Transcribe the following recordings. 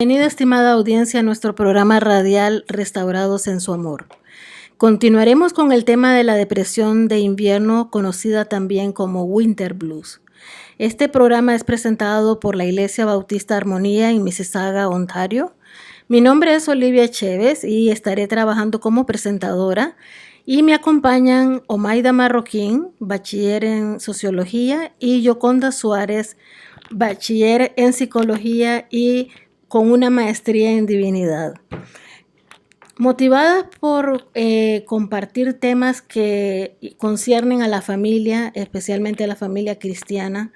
Bienvenida, estimada audiencia, a nuestro programa radial Restaurados en su Amor. Continuaremos con el tema de la depresión de invierno, conocida también como Winter Blues. Este programa es presentado por la Iglesia Bautista Armonía en Mississauga, Ontario. Mi nombre es Olivia Chévez y estaré trabajando como presentadora. Y me acompañan Omaida Marroquín, bachiller en Sociología, y Yoconda Suárez, bachiller en Psicología y con una maestría en Divinidad. Motivadas por compartir temas que conciernen a la familia, especialmente a la familia cristiana,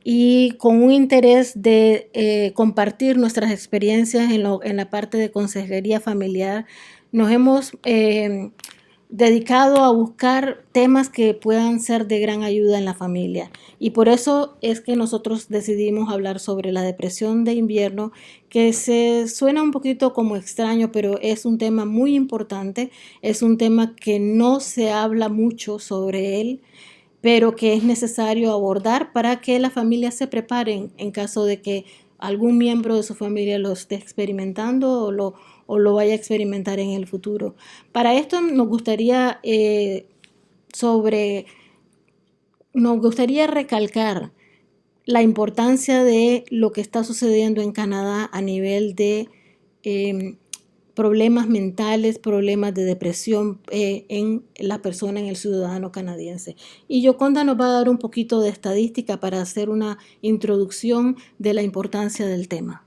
y con un interés de compartir nuestras experiencias en la parte de consejería familiar, nos hemos dedicado a buscar temas que puedan ser de gran ayuda en la familia. Y por eso es que nosotros decidimos hablar sobre la depresión de invierno, que se suena un poquito como extraño, pero es un tema muy importante, es un tema que no se habla mucho sobre él, pero que es necesario abordar para que la familia se preparen en caso de que algún miembro de su familia lo esté experimentando o lo vaya a experimentar en el futuro. Para esto nos gustaría recalcar la importancia de lo que está sucediendo en Canadá a nivel de problemas mentales, problemas de depresión en la persona, en el ciudadano canadiense. Y Yoconda nos va a dar un poquito de estadística para hacer una introducción de la importancia del tema.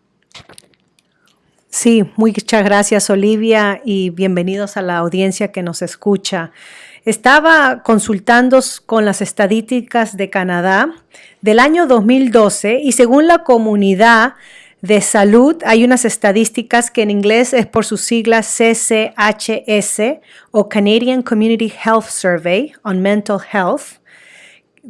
Sí, muchas gracias, Olivia, y bienvenidos a la audiencia que nos escucha. Estaba consultando con las estadísticas de Canadá del año 2012 y según la Comunidad de Salud hay unas estadísticas que en inglés es por sus siglas CCHS o Canadian Community Health Survey on Mental Health,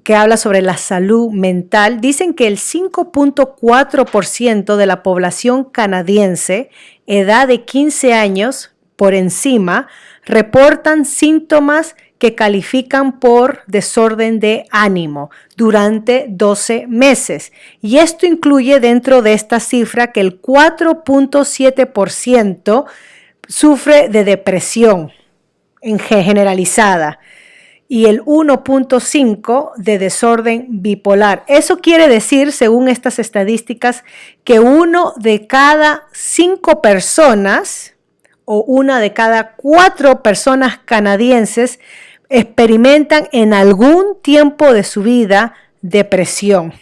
que habla sobre la salud mental. Dicen que el 5.4% de la población canadiense, edad de 15 años por encima, reportan síntomas que califican por desorden de ánimo durante 12 meses. Y esto incluye dentro de esta cifra que el 4.7% sufre de depresión generalizada y el 1.5% de desorden bipolar. Eso quiere decir, según estas estadísticas, que 1 de cada 5 personas o 1 de cada 4 personas canadienses experimentan en algún tiempo de su vida depresión.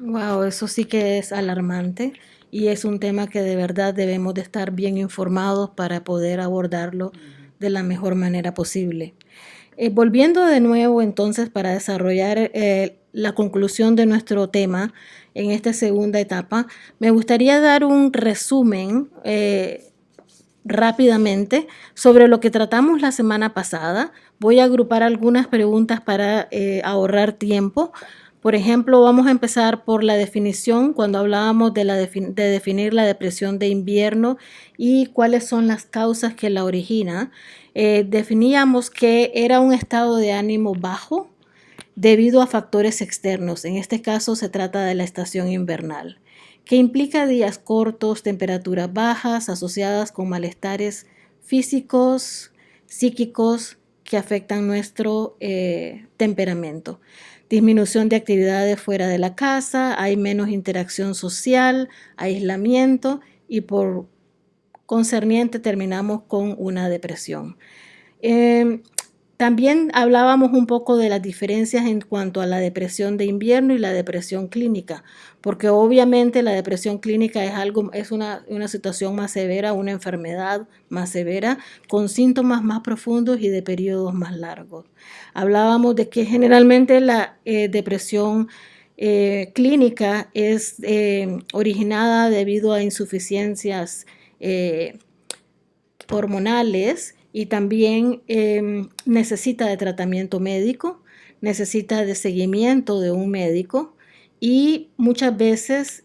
Wow, eso sí que es alarmante y es un tema que de verdad debemos de estar bien informados para poder abordarlo de la mejor manera posible. Volviendo de nuevo entonces para desarrollar la conclusión de nuestro tema en esta segunda etapa, me gustaría dar un resumen rápidamente sobre lo que tratamos la semana pasada. Voy a agrupar algunas preguntas para ahorrar tiempo. Por ejemplo, vamos a empezar por la definición, cuando hablábamos de definir la depresión de invierno y cuáles son las causas que la originan. Definíamos que era un estado de ánimo bajo debido a factores externos. En este caso se trata de la estación invernal, que implica días cortos, temperaturas bajas asociadas con malestares físicos, psíquicos que afectan nuestro temperamento. Disminución de actividades fuera de la casa, hay menos interacción social, aislamiento y por concerniente terminamos con una depresión. También hablábamos un poco de las diferencias en cuanto a la depresión de invierno y la depresión clínica, porque obviamente la depresión clínica es una situación más severa, una enfermedad más severa, con síntomas más profundos y de periodos más largos. Hablábamos de que generalmente la depresión clínica es originada debido a insuficiencias hormonales y también necesita de tratamiento médico, necesita de seguimiento de un médico y muchas veces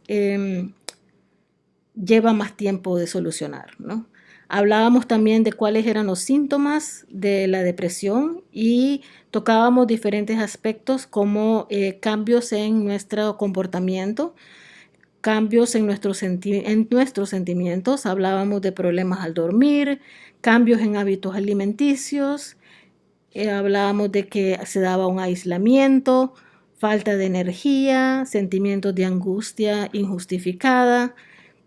lleva más tiempo de solucionar, ¿no? Hablábamos también de cuáles eran los síntomas de la depresión y tocábamos diferentes aspectos como cambios en nuestro comportamiento, cambios en nuestros sentimientos. Hablábamos de problemas al dormir, cambios en hábitos alimenticios, hablábamos de que se daba un aislamiento, falta de energía, sentimientos de angustia injustificada,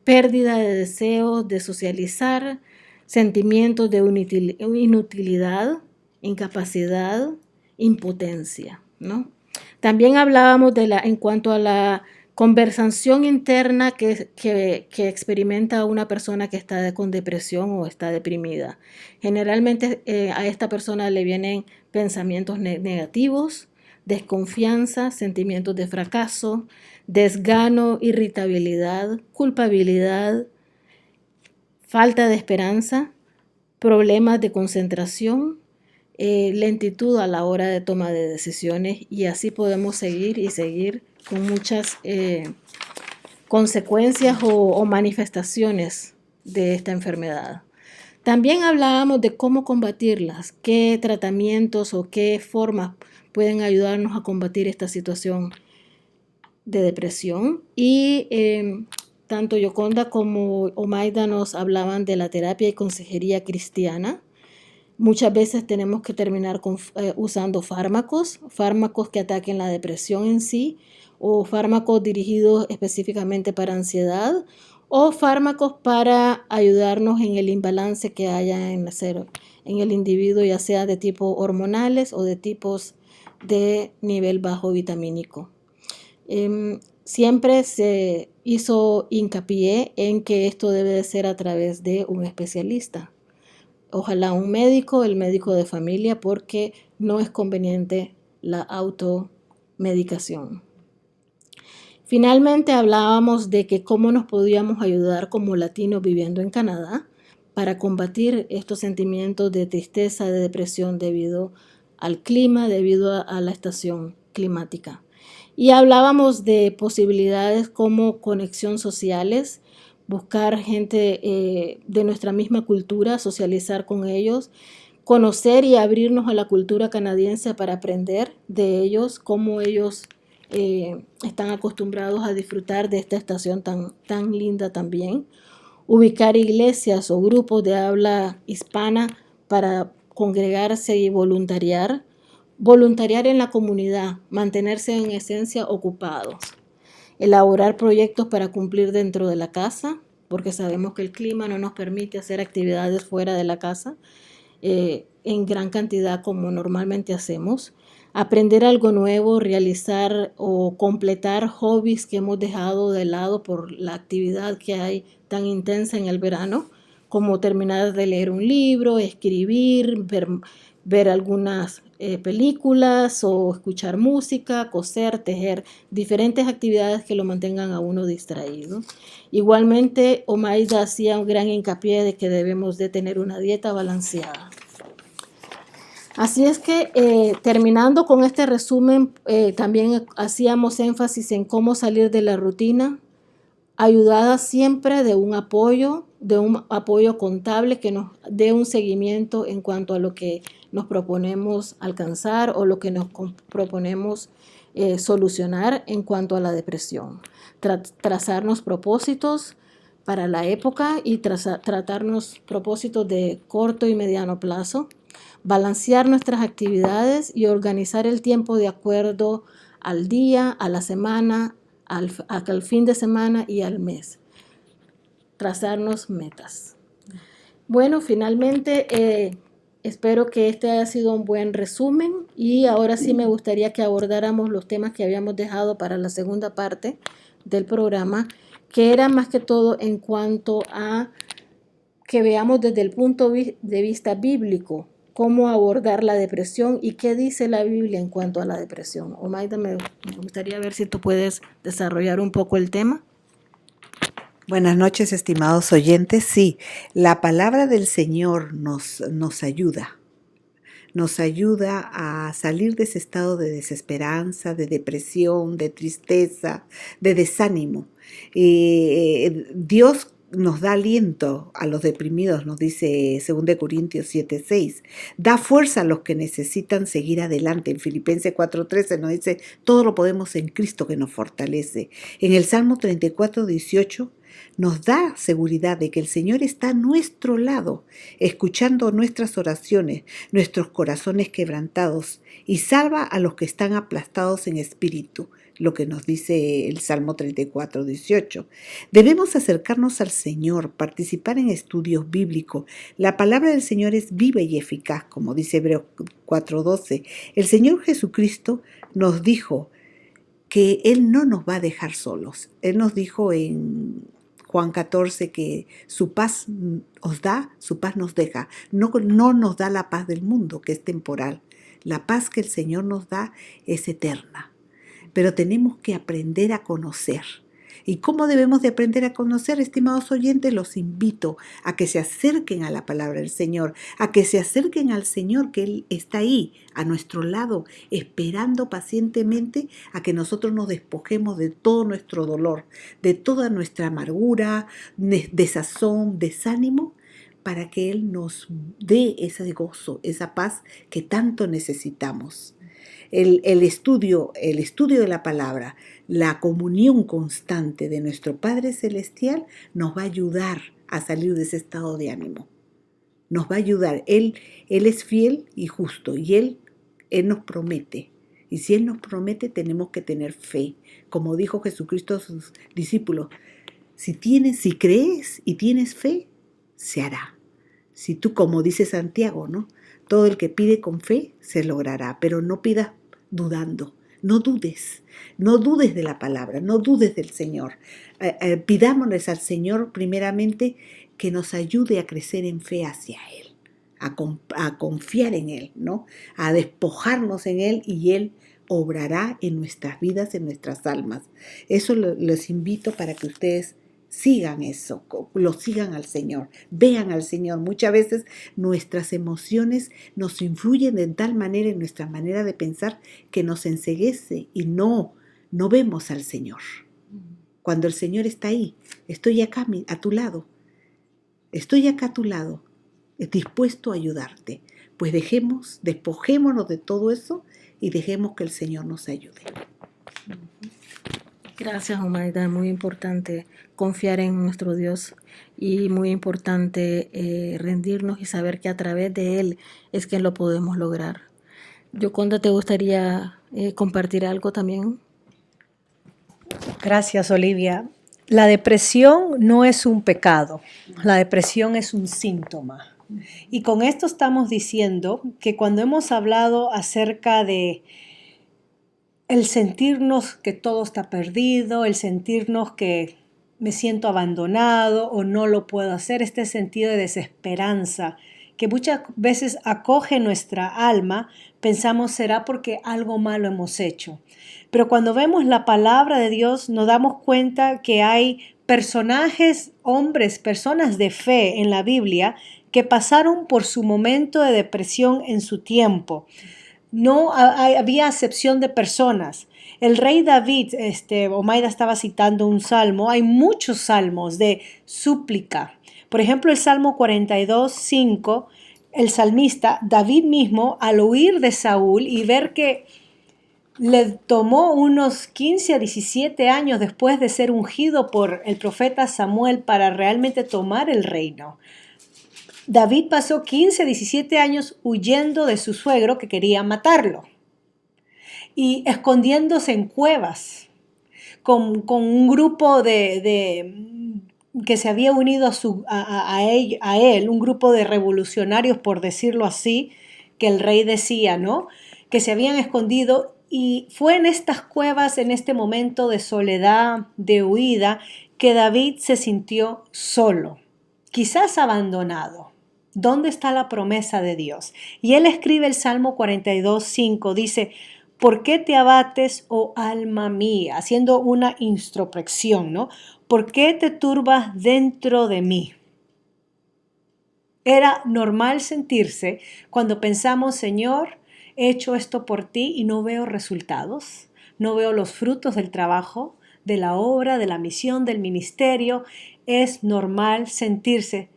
pérdida de deseos de socializar, sentimientos de inutilidad, incapacidad, impotencia, ¿no? También hablábamos en cuanto a la conversación interna que experimenta una persona que está con depresión o está deprimida. Generalmente a esta persona le vienen pensamientos negativos, desconfianza, sentimientos de fracaso, desgano, irritabilidad, culpabilidad, falta de esperanza, problemas de concentración, lentitud a la hora de toma de decisiones, y así podemos seguir y seguir con muchas consecuencias o manifestaciones de esta enfermedad. También hablábamos de cómo combatirlas, qué tratamientos o qué formas pueden ayudarnos a combatir esta situación de depresión. Y tanto Yoconda como Omaida nos hablaban de la terapia y consejería cristiana. Muchas veces tenemos que terminar usando fármacos que ataquen la depresión en sí, o fármacos dirigidos específicamente para ansiedad, o fármacos para ayudarnos en el imbalance que haya en el individuo, ya sea de tipo hormonales o de tipos de nivel bajo vitamínico. Siempre se hizo hincapié en que esto debe de ser a través de un especialista. Ojalá un médico, el médico de familia, porque no es conveniente la automedicación. Finalmente hablábamos de que cómo nos podíamos ayudar como latinos viviendo en Canadá para combatir estos sentimientos de tristeza, de depresión debido al clima, debido a la estación climática. Y hablábamos de posibilidades como conexión sociales, buscar gente de nuestra misma cultura, socializar con ellos, conocer y abrirnos a la cultura canadiense para aprender de ellos, cómo ellos están acostumbrados a disfrutar de esta estación tan linda también. Ubicar iglesias o grupos de habla hispana para congregarse y voluntariar. Voluntariar en la comunidad, mantenerse en esencia ocupados. Elaborar proyectos para cumplir dentro de la casa, porque sabemos que el clima no nos permite hacer actividades fuera de la casa en gran cantidad como normalmente hacemos. Aprender algo nuevo, realizar o completar hobbies que hemos dejado de lado por la actividad que hay tan intensa en el verano, como terminar de leer un libro, escribir, ver algunas películas o escuchar música, coser, tejer, diferentes actividades que lo mantengan a uno distraído. Igualmente, Omaida hacía un gran hincapié de que debemos de tener una dieta balanceada. Así es que terminando con este resumen, también hacíamos énfasis en cómo salir de la rutina, ayudada siempre de un apoyo contable que nos dé un seguimiento en cuanto a lo que nos proponemos alcanzar o lo que nos proponemos solucionar en cuanto a la depresión. Trazarnos propósitos para la época y tratarnos propósitos de corto y mediano plazo. Balancear nuestras actividades y organizar el tiempo de acuerdo al día, a la semana, al fin de semana y al mes. Trazarnos metas. Bueno, finalmente espero que este haya sido un buen resumen y ahora sí me gustaría que abordáramos los temas que habíamos dejado para la segunda parte del programa, que era más que todo en cuanto a que veamos desde el punto de vista bíblico cómo abordar la depresión y qué dice la Biblia en cuanto a la depresión. Omaida, me gustaría ver si tú puedes desarrollar un poco el tema. Buenas noches, estimados oyentes. Sí, la palabra del Señor nos ayuda a salir de ese estado de desesperanza, de depresión, de tristeza, de desánimo. Dios nos da aliento a los deprimidos, nos dice 2 Corintios 7:6. Da fuerza a los que necesitan seguir adelante. En Filipenses 4:13 nos dice, todo lo podemos en Cristo que nos fortalece. En el Salmo 34:18 nos da seguridad de que el Señor está a nuestro lado, escuchando nuestras oraciones, nuestros corazones quebrantados, y salva a los que están aplastados en espíritu, lo que nos dice el Salmo 34:18. Debemos acercarnos al Señor, participar en estudios bíblicos. La palabra del Señor es viva y eficaz, como dice Hebreos 4:12. El Señor Jesucristo nos dijo que Él no nos va a dejar solos. Él nos dijo en Juan 14 que su paz os da, su paz nos deja. No nos da la paz del mundo, que es temporal. La paz que el Señor nos da es eterna. Pero tenemos que aprender a conocer. ¿Y cómo debemos de aprender a conocer, estimados oyentes? Los invito a que se acerquen a la palabra del Señor, a que se acerquen al Señor, que Él está ahí, a nuestro lado, esperando pacientemente a que nosotros nos despojemos de todo nuestro dolor, de toda nuestra amargura, desazón, desánimo, para que Él nos dé ese gozo, esa paz que tanto necesitamos. El estudio de la palabra, la comunión constante de nuestro Padre Celestial nos va a ayudar a salir de ese estado de ánimo. Nos va a ayudar. Él es fiel y justo y Él nos promete. Y si Él nos promete, tenemos que tener fe. Como dijo Jesucristo a sus discípulos, si crees y tienes fe, se hará. Si tú, como dice Santiago, ¿no? Todo el que pide con fe se logrará, pero no pidas dudando. No dudes de la palabra, no dudes del Señor. Pidámonos al Señor primeramente que nos ayude a crecer en fe hacia Él, a confiar en Él, ¿no? A despojarnos en Él y Él obrará en nuestras vidas, en nuestras almas. Eso les invito para que ustedes sigan eso, lo sigan al Señor, vean al Señor. Muchas veces nuestras emociones nos influyen de tal manera en nuestra manera de pensar que nos enceguece y no vemos al Señor. Cuando el Señor está ahí, estoy acá a tu lado, dispuesto a ayudarte. Pues despojémonos de todo eso y dejemos que el Señor nos ayude. Gracias, Omaida. Muy importante confiar en nuestro Dios y muy importante rendirnos y saber que a través de Él es que lo podemos lograr. Yoconda, ¿te gustaría compartir algo también? Gracias, Olivia. La depresión no es un pecado, la depresión es un síntoma. Y con esto estamos diciendo que cuando hemos hablado acerca de el sentirnos que todo está perdido, el sentirnos que me siento abandonado o no lo puedo hacer, este sentido de desesperanza que muchas veces acoge nuestra alma, pensamos será porque algo malo hemos hecho. Pero cuando vemos la palabra de Dios nos damos cuenta que hay personajes, hombres, personas de fe en la Biblia que pasaron por su momento de depresión en su tiempo. No había acepción de personas. El rey David, Omaida estaba citando un salmo, hay muchos salmos de súplica. Por ejemplo, el Salmo 42:5, el salmista David mismo, al huir de Saúl y ver que le tomó unos 15 a 17 años después de ser ungido por el profeta Samuel para realmente tomar el reino. David pasó 15 a 17 años huyendo de su suegro que quería matarlo y escondiéndose en cuevas con un grupo que se había unido a él, un grupo de revolucionarios, por decirlo así, que el rey decía, ¿no? Que se habían escondido, y fue en estas cuevas, en este momento de soledad, de huida, que David se sintió solo, quizás abandonado. ¿Dónde está la promesa de Dios? Y él escribe el Salmo 42:5, dice, ¿por qué te abates, oh alma mía? Haciendo una introspección, ¿no? ¿Por qué te turbas dentro de mí? Era normal sentirse cuando pensamos, Señor, he hecho esto por ti y no veo resultados, no veo los frutos del trabajo, de la obra, de la misión, del ministerio, es normal sentirse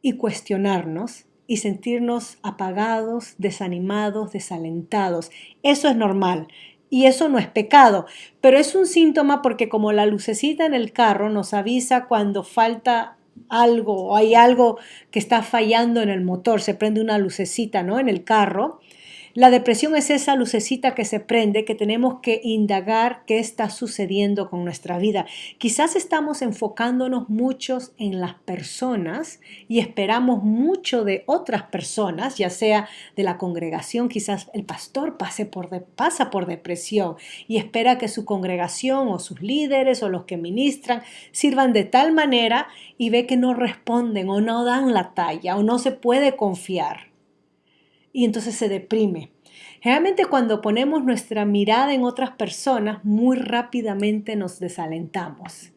y cuestionarnos y sentirnos apagados, desanimados, desalentados. Eso es normal y eso no es pecado, pero es un síntoma porque como la lucecita en el carro nos avisa cuando falta algo o hay algo que está fallando en el motor, se prende una lucecita, ¿no?, en el carro. La depresión es esa lucecita que se prende, que tenemos que indagar qué está sucediendo con nuestra vida. Quizás estamos enfocándonos muchos en las personas y esperamos mucho de otras personas, ya sea de la congregación. Quizás el pastor pasa por depresión y espera que su congregación o sus líderes o los que ministran sirvan de tal manera y ve que no responden o no dan la talla o no se puede confiar. Y entonces se deprime. Generalmente cuando ponemos nuestra mirada en otras personas, muy rápidamente nos desalentamos.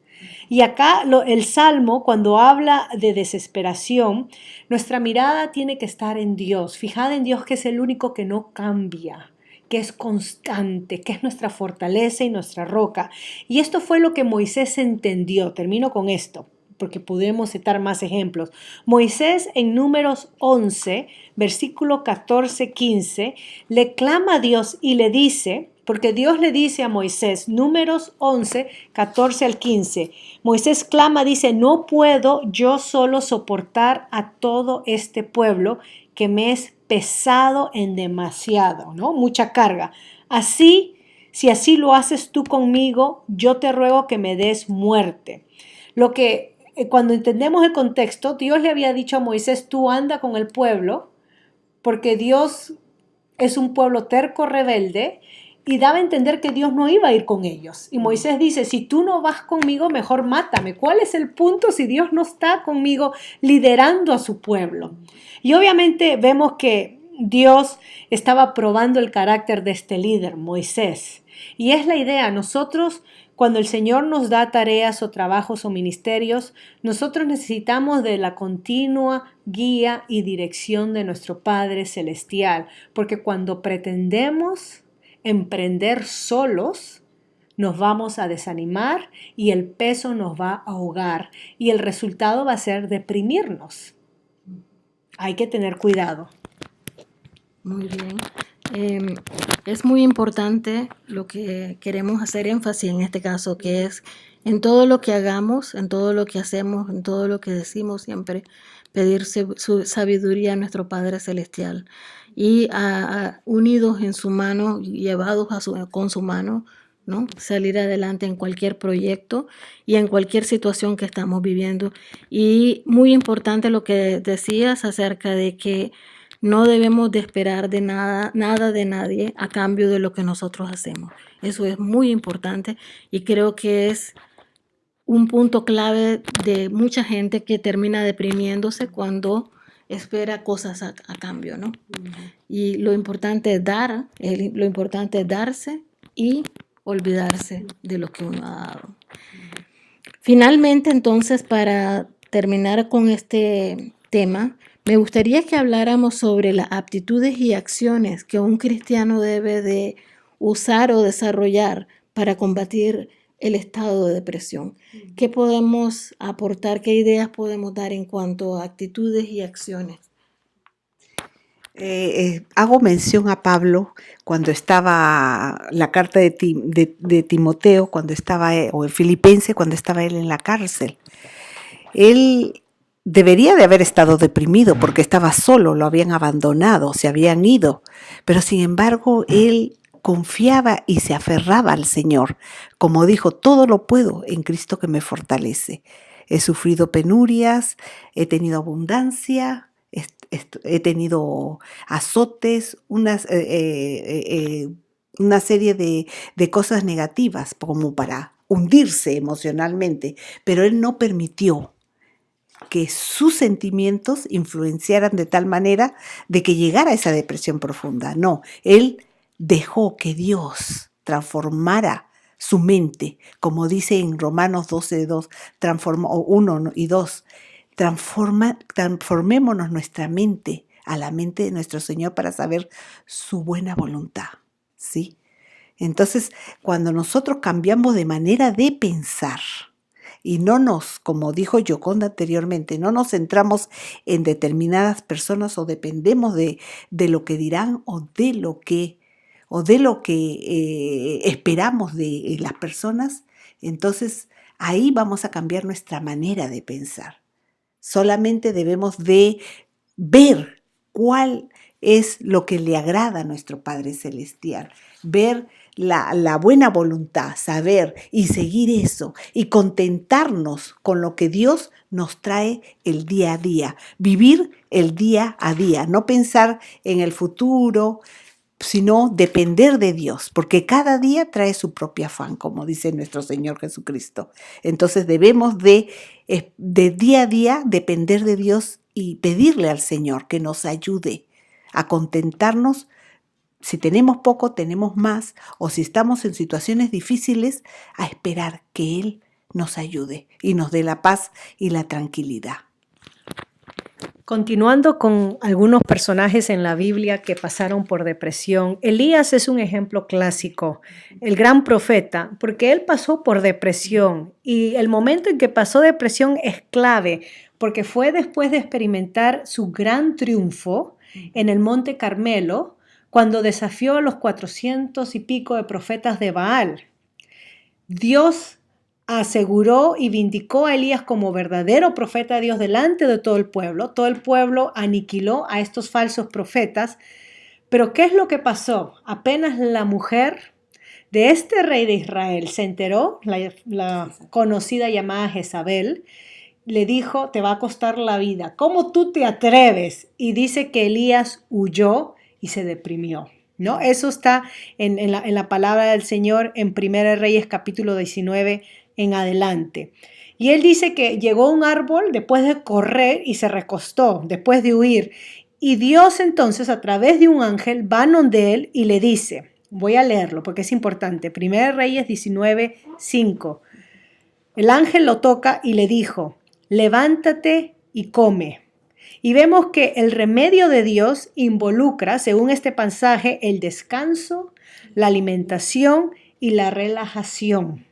Y acá el Salmo, cuando habla de desesperación, nuestra mirada tiene que estar en Dios, fijada en Dios, que es el único que no cambia, que es constante, que es nuestra fortaleza y nuestra roca. Y esto fue lo que Moisés entendió. Termino con esto, porque podemos citar más ejemplos. Moisés en Números 11, versículo 14-15, le clama a Dios y le dice, porque Dios le dice a Moisés, Números 11, 14 al 15, Moisés clama, dice, no puedo yo solo soportar a todo este pueblo que me es pesado en demasiado, ¿no? Mucha carga. Así, si así lo haces tú conmigo, yo te ruego que me des muerte. Cuando entendemos el contexto, Dios le había dicho a Moisés, tú anda con el pueblo, porque Dios es un pueblo terco, rebelde, y daba a entender que Dios no iba a ir con ellos. Y Moisés dice, si tú no vas conmigo, mejor mátame. ¿Cuál es el punto si Dios no está conmigo liderando a su pueblo? Y obviamente vemos que Dios estaba probando el carácter de este líder, Moisés. Y es la idea, nosotros, cuando el Señor nos da tareas o trabajos o ministerios, nosotros necesitamos de la continua guía y dirección de nuestro Padre Celestial, porque cuando pretendemos emprender solos, nos vamos a desanimar y el peso nos va a ahogar y el resultado va a ser deprimirnos. Hay que tener cuidado. Muy bien. Es muy importante lo que queremos hacer énfasis en este caso, que es en todo lo que hagamos, en todo lo que hacemos, en todo lo que decimos, siempre pedir su sabiduría a nuestro Padre Celestial y unidos en su mano, llevados con su mano, ¿no? Salir adelante en cualquier proyecto y en cualquier situación que estamos viviendo. Y muy importante lo que decías acerca de que no debemos de esperar de nada de nadie a cambio de lo que nosotros hacemos. Eso es muy importante y creo que es un punto clave de mucha gente que termina deprimiéndose cuando espera cosas a cambio, ¿no? Y lo importante es lo importante es darse y olvidarse de lo que uno ha dado. Finalmente, entonces, para terminar con este tema, me gustaría que habláramos sobre las aptitudes y acciones que un cristiano debe de usar o desarrollar para combatir el estado de depresión. ¿Qué podemos aportar? ¿Qué ideas podemos dar en cuanto a actitudes y acciones? Hago mención a Pablo cuando estaba la carta de Timoteo, cuando estaba, o en Filipenses, cuando estaba él en la cárcel. Él debería de haber estado deprimido porque estaba solo, lo habían abandonado, se habían ido, pero sin embargo él confiaba y se aferraba al Señor. Como dijo, todo lo puedo en Cristo que me fortalece. He sufrido penurias, he tenido abundancia, he tenido azotes, una serie de cosas negativas como para hundirse emocionalmente, pero él no permitió que sus sentimientos influenciaran de tal manera de que llegara a esa depresión profunda. No, él dejó que Dios transformara su mente, como dice en Romanos 12:2, 1 y 2, transformémonos nuestra mente a la mente de nuestro Señor para saber su buena voluntad, ¿sí? Entonces, cuando nosotros cambiamos de manera de pensar y no nos, como dijo Yoconda anteriormente, no nos centramos en determinadas personas o dependemos de lo que dirán o de lo que esperamos de las personas, entonces ahí vamos a cambiar nuestra manera de pensar. Solamente debemos de ver cuál es lo que le agrada a nuestro Padre Celestial, ver la buena voluntad, saber y seguir eso y contentarnos con lo que Dios nos trae el día a día, vivir el día a día, no pensar en el futuro, sino depender de Dios, porque cada día trae su propio afán, como dice nuestro Señor Jesucristo. Entonces debemos de día a día depender de Dios y pedirle al Señor que nos ayude a contentarnos. Si tenemos poco, tenemos más, o si estamos en situaciones difíciles, a esperar que Él nos ayude y nos dé la paz y la tranquilidad. Continuando con algunos personajes en la Biblia que pasaron por depresión, Elías es un ejemplo clásico, el gran profeta, porque él pasó por depresión y el momento en que pasó depresión es clave, porque fue después de experimentar su gran triunfo en el Monte Carmelo, cuando desafió a los 400 y pico de profetas de Baal. Dios aseguró y vindicó a Elías como verdadero profeta de Dios delante de todo el pueblo. Todo el pueblo aniquiló a estos falsos profetas. Pero ¿qué es lo que pasó? Apenas la mujer de este rey de Israel se enteró, la conocida llamada Jezabel, le dijo, te va a costar la vida. ¿Cómo tú te atreves? Y dice que Elías huyó y se deprimió, ¿no? Eso está en la palabra del Señor en 1 Reyes capítulo 19 en adelante. Y él dice que llegó a un árbol después de correr y se recostó, después de huir. Y Dios entonces a través de un ángel va donde él y le dice, voy a leerlo porque es importante, 1 Reyes 19, 5. El ángel lo toca y le dijo, levántate y come. Y vemos que el remedio de Dios involucra, según este pasaje, el descanso, la alimentación y la relajación.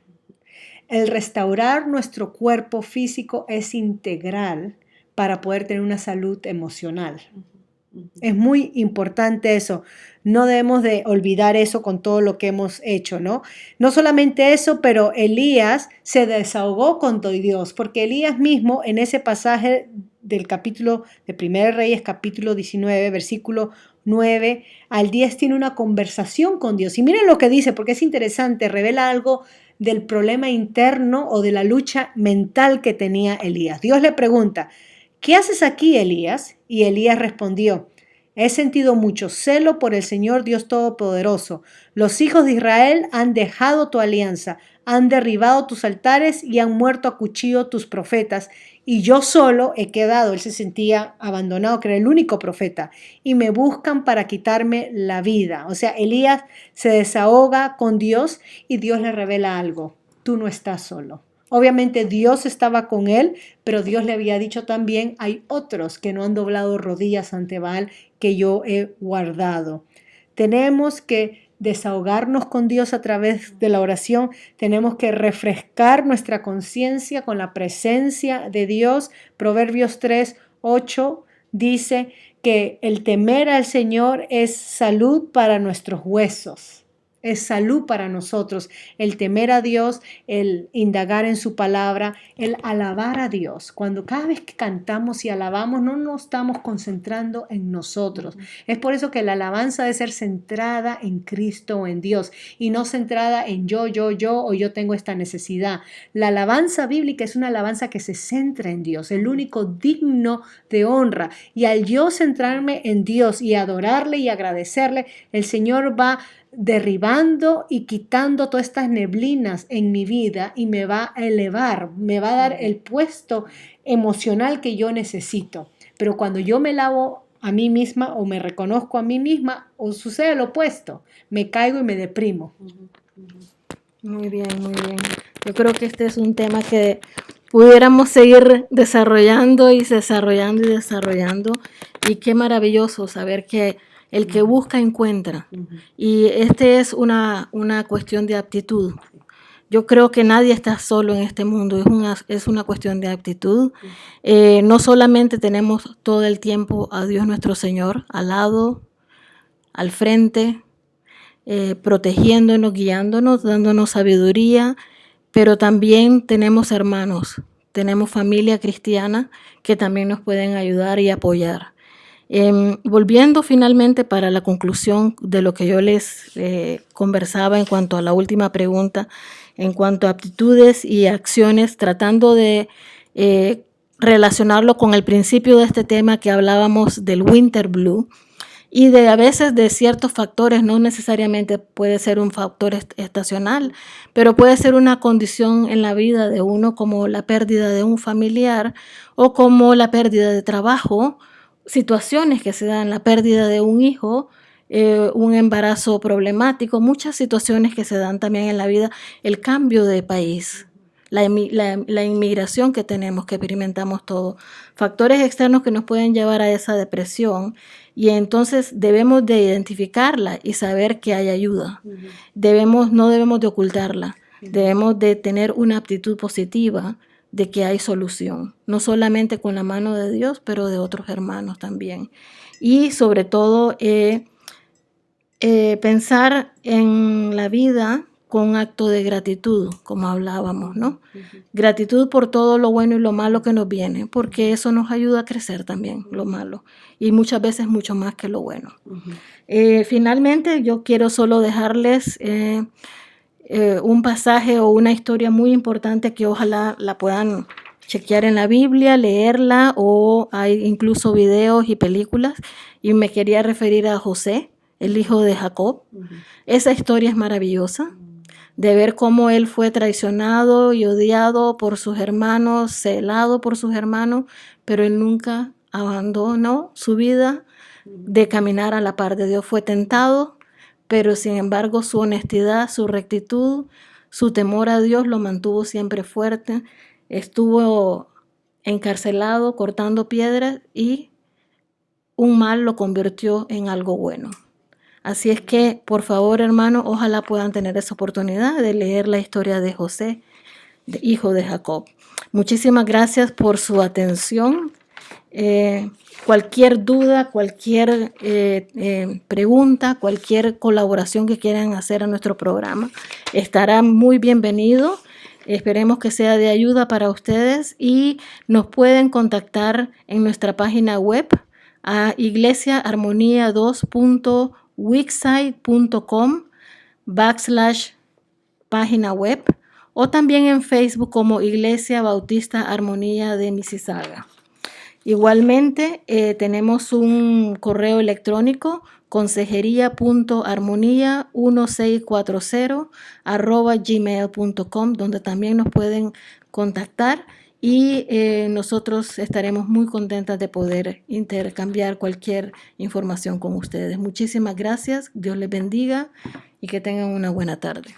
El restaurar nuestro cuerpo físico es integral para poder tener una salud emocional. Es muy importante eso. No debemos de olvidar eso con todo lo que hemos hecho, ¿no? No solamente eso, pero Elías se desahogó con Dios, porque Elías mismo en ese pasaje del capítulo de 1 Reyes, capítulo 19, versículo 9 al 10, tiene una conversación con Dios. Y miren lo que dice, porque es interesante, revela algo del problema interno o de la lucha mental que tenía Elías. Dios le pregunta, ¿qué haces aquí, Elías? Y Elías respondió, he sentido mucho celo por el Señor Dios Todopoderoso. Los hijos de Israel han dejado tu alianza, han derribado tus altares y han muerto a cuchillo tus profetas. Y yo solo he quedado, él se sentía abandonado, que era el único profeta, y me buscan para quitarme la vida. O sea, Elías se desahoga con Dios y Dios le revela algo, tú no estás solo. Obviamente Dios estaba con él, pero Dios le había dicho también, hay otros que no han doblado rodillas ante Baal que yo he guardado. Tenemos que desahogarnos con Dios a través de la oración, tenemos que refrescar nuestra conciencia con la presencia de Dios. Proverbios 3:8 dice que el temer al Señor es salud para nuestros huesos. Es salud para nosotros, el temer a Dios, el indagar en su palabra, el alabar a Dios. Cuando cada vez que cantamos y alabamos, no nos estamos concentrando en nosotros. Es por eso que la alabanza debe ser centrada en Cristo o en Dios y no centrada en yo o yo tengo esta necesidad. La alabanza bíblica es una alabanza que se centra en Dios, el único digno de honra. Y al yo centrarme en Dios y adorarle y agradecerle, el Señor va derribando y quitando todas estas neblinas en mi vida y me va a elevar, me va a dar el puesto emocional que yo necesito. Pero cuando yo me lavo a mí misma o me reconozco a mí misma, o sucede lo opuesto, me caigo y me deprimo. Muy bien, muy bien. Yo creo que este es un tema que pudiéramos seguir desarrollando y desarrollando y desarrollando. Y qué maravilloso saber que El que busca, encuentra. Y este es una cuestión de aptitud. Yo creo que nadie está solo en este mundo, es una cuestión de actitud. No solamente tenemos todo el tiempo a Dios nuestro Señor al lado, al frente, protegiéndonos, guiándonos, dándonos sabiduría, pero también tenemos hermanos, tenemos familia cristiana que también nos pueden ayudar y apoyar. Volviendo finalmente para la conclusión de lo que yo les conversaba en cuanto a la última pregunta, en cuanto a aptitudes y acciones, tratando de relacionarlo con el principio de este tema que hablábamos del winter blue y de a veces de ciertos factores, no necesariamente puede ser un factor estacional, pero puede ser una condición en la vida de uno como la pérdida de un familiar o como la pérdida de trabajo, situaciones que se dan, la pérdida de un hijo, un embarazo problemático, muchas situaciones que se dan también en la vida, el cambio de país, la inmigración que tenemos, que experimentamos todos, factores externos que nos pueden llevar a esa depresión y entonces debemos de identificarla y saber que hay ayuda. No debemos de ocultarla, debemos de tener una actitud positiva de que hay solución, no solamente con la mano de Dios, pero de otros hermanos también. Y sobre todo, pensar en la vida con un acto de gratitud, como hablábamos, ¿no? Gratitud por todo lo bueno y lo malo que nos viene, porque eso nos ayuda a crecer también, lo malo, y muchas veces mucho más que lo bueno. Finalmente, yo quiero solo dejarles un pasaje o una historia muy importante que ojalá la puedan chequear en la Biblia, leerla, o hay incluso videos y películas, y me quería referir a José, el hijo de Jacob. Esa historia es maravillosa, de ver cómo él fue traicionado y odiado por sus hermanos, celado por sus hermanos, pero él nunca abandonó su vida de caminar a la par de Dios. Fue tentado, pero sin embargo su honestidad, su rectitud, su temor a Dios lo mantuvo siempre fuerte. Estuvo encarcelado, cortando piedras, y un mal lo convirtió en algo bueno. Así es que, por favor, hermanos, ojalá puedan tener esa oportunidad de leer la historia de José, hijo de Jacob. Muchísimas gracias por su atención. Cualquier duda, cualquier pregunta, cualquier colaboración que quieran hacer a nuestro programa, estará muy bienvenido. Esperemos que sea de ayuda para ustedes y nos pueden contactar en nuestra página web a iglesiaarmonia2.wixsite.com/página web, o también en Facebook como Iglesia Bautista Armonía de Mississauga. Igualmente tenemos un correo electrónico, consejería.armonía1640@gmail.com, donde también nos pueden contactar y nosotros estaremos muy contentas de poder intercambiar cualquier información con ustedes. Muchísimas gracias, Dios les bendiga y que tengan una buena tarde.